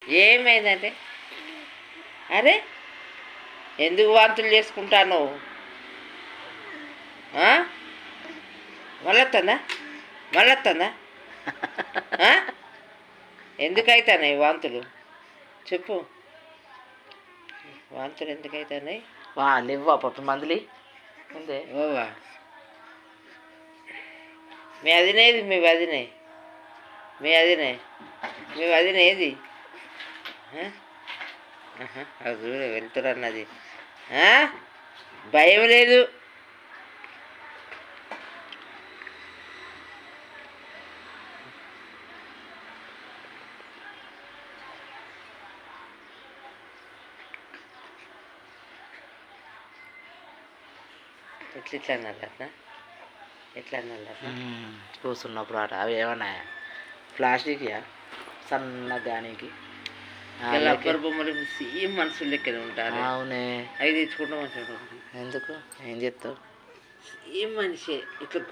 ఏమైందంటే అరే ఎందుకు వాంతులు చేసుకుంటాను? మళ్ళొస్తుందా? ఎందుకు అవుతున్నాయి వాంతులు? చెప్పు, వాంతులు ఎందుకు అవుతున్నాయి? లేవా పప్పు మందులు ఉందే ఓవా మీ అదినేది మీ వదినే ఏది? అది చూడ వెళ్తురన్నది. భయం లేదు. ఎట్లా అన్నారు కూర్చున్నప్పుడు అట అవి ఏమన్నా ప్లాస్టిక్ సన్న దానికి రబ్బర్ బొమ్మలు సేమ్ మనుషులు లెక్కనే ఉంటారు. అవునే, అవి తెచ్చుకుంటాం మంచిగా. ఎందుకు ఏం చేస్తావు? సేమ్ మనిషే ఇట్లా